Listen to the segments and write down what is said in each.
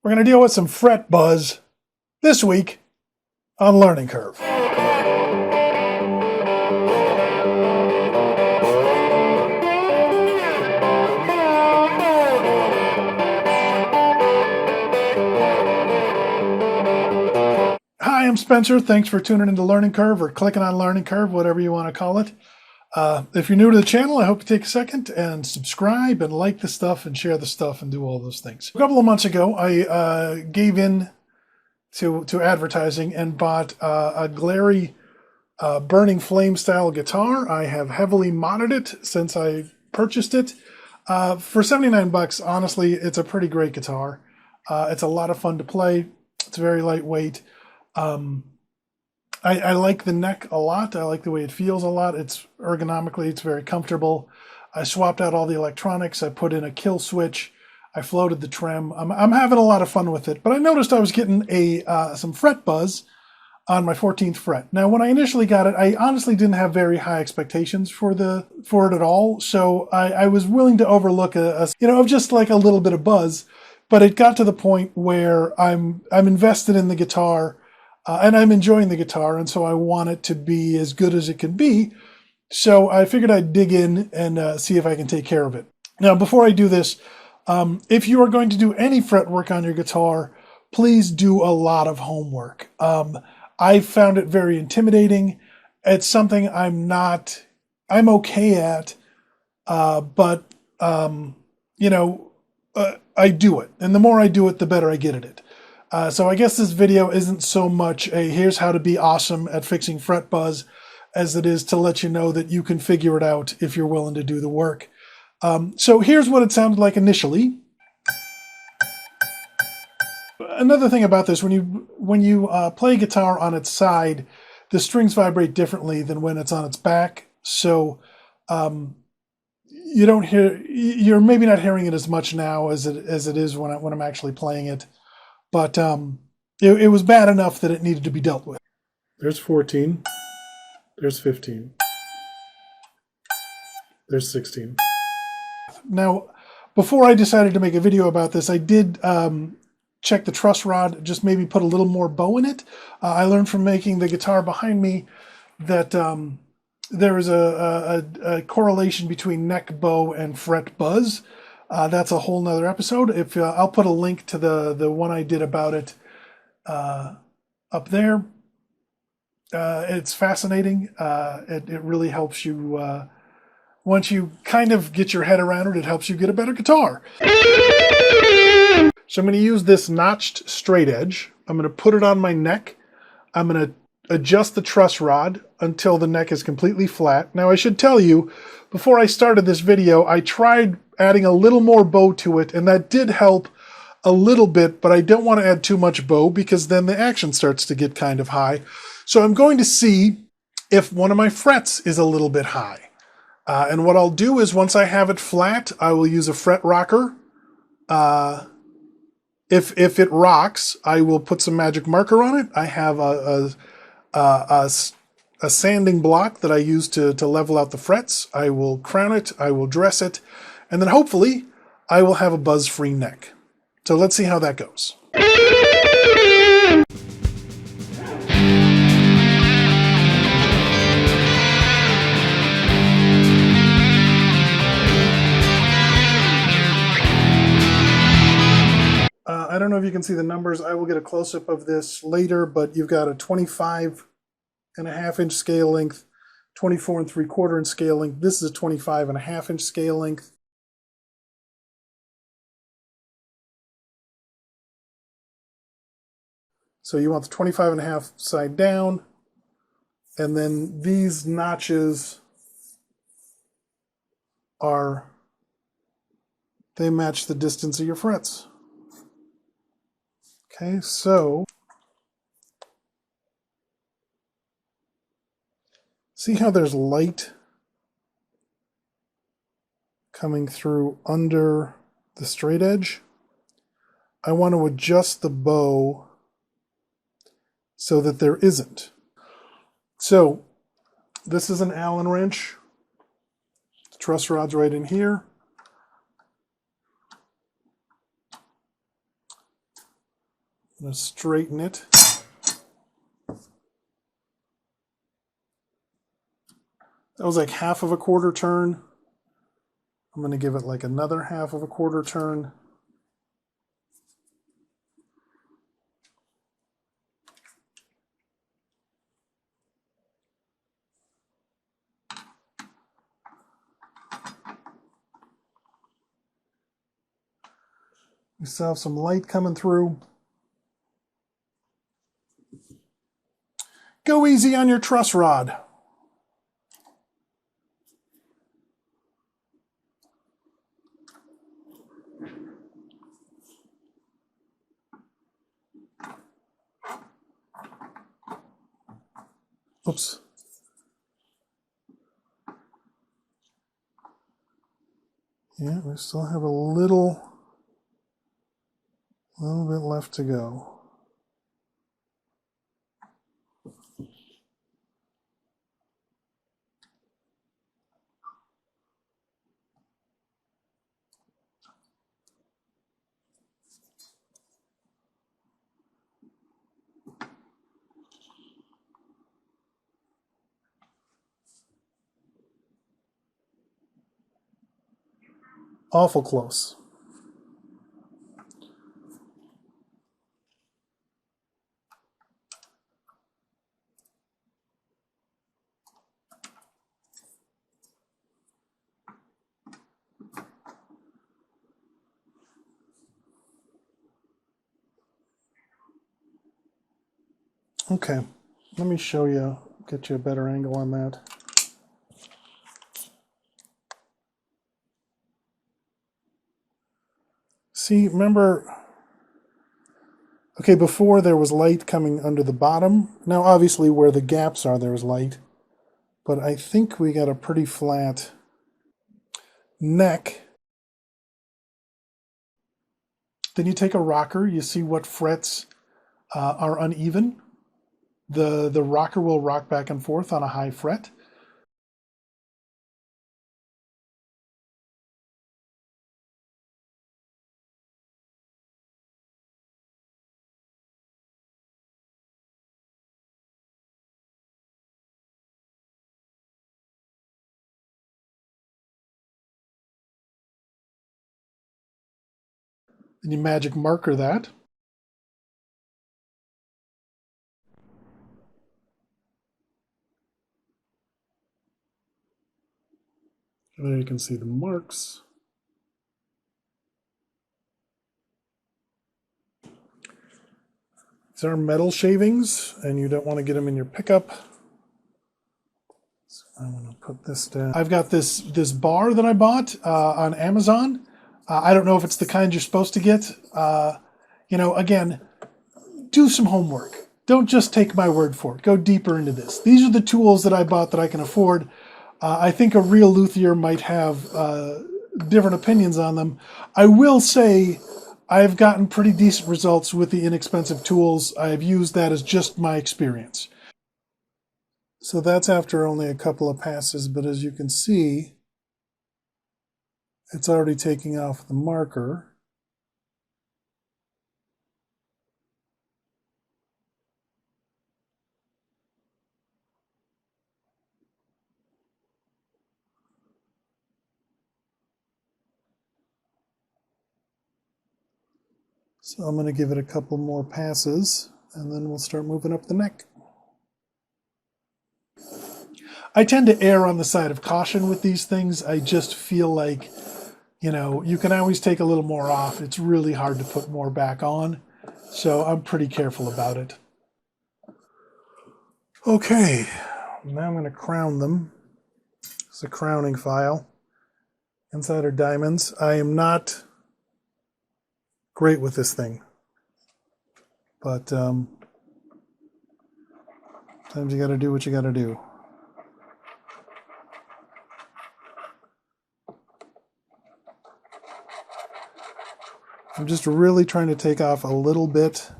We're going to deal with some fret buzz this week on Learning Curve. Hi, I'm Spencer. Thanks for tuning into Learning Curve or clicking on Learning Curve, whatever you want to call it. If you're new to the channel, I hope you take a second and subscribe and like the stuff and share the stuff and do all those things. A couple of months ago, I gave in to advertising and bought a glary burning flame style guitar. I have heavily modded it since I purchased it. For 79 bucks, honestly, it's a pretty great guitar. It's a lot of fun to play. It's very lightweight. I like the neck a lot. I like the way it feels a lot. It's ergonomically, it's very comfortable. I swapped out all the electronics. I put in a kill switch. I floated the trem. I'm having a lot of fun with it, but I noticed I was getting some fret buzz on my 14th fret. Now, when I initially got it, I honestly didn't have very high expectations for it at all. So I was willing to overlook just like a little bit of buzz, but it got to the point where I'm invested in the guitar. And I'm enjoying the guitar, and so I want it to be as good as it can be. So I figured I'd dig in and see if I can take care of it. Now, before I do this, if you are going to do any fretwork on your guitar, please do a lot of homework. I found it very intimidating. It's something I'm okay at, but I do it. And the more I do it, the better I get at it. So I guess this video isn't so much a here's how to be awesome at fixing fret buzz as it is to let you know that you can figure it out if you're willing to do the work. So here's what it sounded like initially. Another thing about this, when you play guitar on its side, the strings vibrate differently than when it's on its back. So you're maybe not hearing it as much now as it is when I'm actually playing it. But it was bad enough that it needed to be dealt with. There's 14. There's 15. There's 16. Now, before I decided to make a video about this, I did check the truss rod, just maybe put a little more bow in it. I learned from making the guitar behind me that there is a correlation between neck bow and fret buzz. That's a whole nother episode. If I'll put a link to the one I did about it up there. It's fascinating. It really helps you, once you kind of get your head around it, it helps you get a better guitar. So I'm going to use this notched straight edge. I'm going to put it on my neck. I'm going to adjust the truss rod until the neck is completely flat. Now I should tell you, before I started this video, I tried adding a little more bow to it, and that did help a little bit, but I don't want to add too much bow because then the action starts to get kind of high. So I'm going to see if one of my frets is a little bit high. And what I'll do is once I have it flat, I will use a fret rocker. If it rocks, I will put some magic marker on it. I have a sanding block that I use to level out the frets. I will crown it, I will dress it, and then hopefully I will have a buzz-free neck. So let's see how that goes. I don't know if you can see the numbers. I will get a close-up of this later, but you've got a 25.5 inch scale length, 24 3/4 inch scale length. This is a 25.5 inch scale length. So you want the 25.5 side down, and then these notches they match the distance of your frets. Okay, so see how there's light coming through under the straight edge? I want to adjust the bow so that there isn't. So this is an Allen wrench. The truss rod's right in here. I'm going to straighten it. That was like half of a quarter turn. I'm going to give it like another half of a quarter turn. We still have some light coming through. Go easy on your truss rod. Oops. Yeah, we still have a little bit left to go. Awful close. Okay, let me show you, get you a better angle on that. See, remember, okay, before there was light coming under the bottom. Now, obviously, where the gaps are, there is light. But I think we got a pretty flat neck. Then you take a rocker, you see what frets are uneven. The rocker will rock back and forth on a high fret. Then you magic marker that. There you can see the marks. These are metal shavings, and you don't want to get them in your pickup. So I'm going to put this down. I've got this bar that I bought on Amazon. I don't know if it's the kind you're supposed to get. You know, again, do some homework. Don't just take my word for it. Go deeper into this. These are the tools that I bought that I can afford. I think a real luthier might have different opinions on them. I will say I've gotten pretty decent results with the inexpensive tools. I've used that as just my experience. So that's after only a couple of passes, but as you can see, it's already taking off the marker. So I'm going to give it a couple more passes, and then we'll start moving up the neck. I tend to err on the side of caution with these things. I just feel like, you know, you can always take a little more off. It's really hard to put more back on. So I'm pretty careful about it. Okay, now I'm going to crown them. It's a crowning file. Inside are diamonds. I am not great with this thing, but sometimes you got to do what you got to do. I'm just really trying to take off a little bit.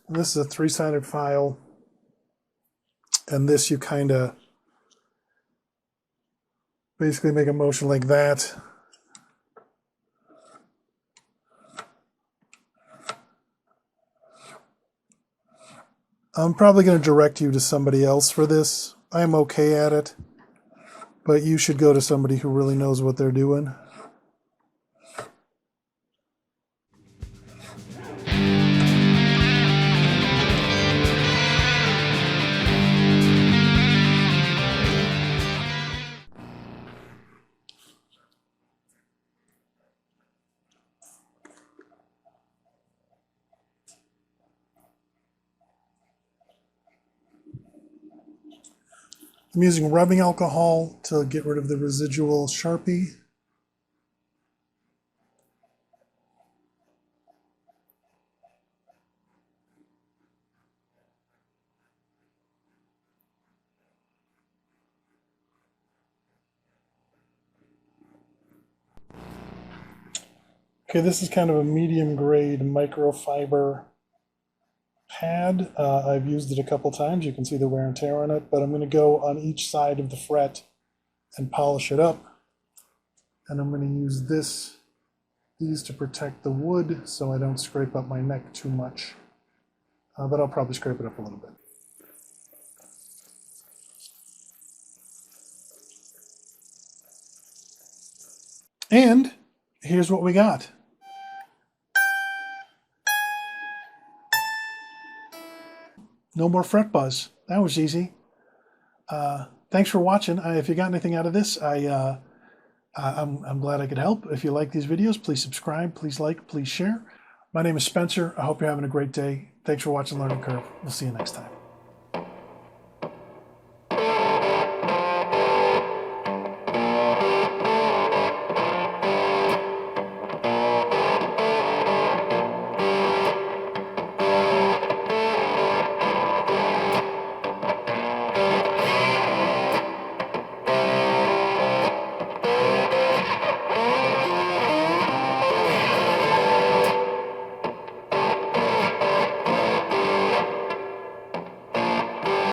And this is a 3-sided file. And this you kind of basically make a motion like that. I'm probably going to direct you to somebody else for this. I'm okay at it, but you should go to somebody who really knows what they're doing. I'm using rubbing alcohol to get rid of the residual sharpie. Okay, this is kind of a medium grade microfiber pad. I've used it a couple times. You can see the wear and tear on it, but I'm going to go on each side of the fret and polish it up. And I'm going to use these to protect the wood so I don't scrape up my neck too much. But I'll probably scrape it up a little bit. And here's what we got. No more Frett Buzz. That was easy. Thanks for watching. If you got anything out of this, I'm glad I could help. If you like these videos, please subscribe, please like, please share. My name is Spencer. I hope you're having a great day. Thanks for watching Learning Curve. We'll see you next time.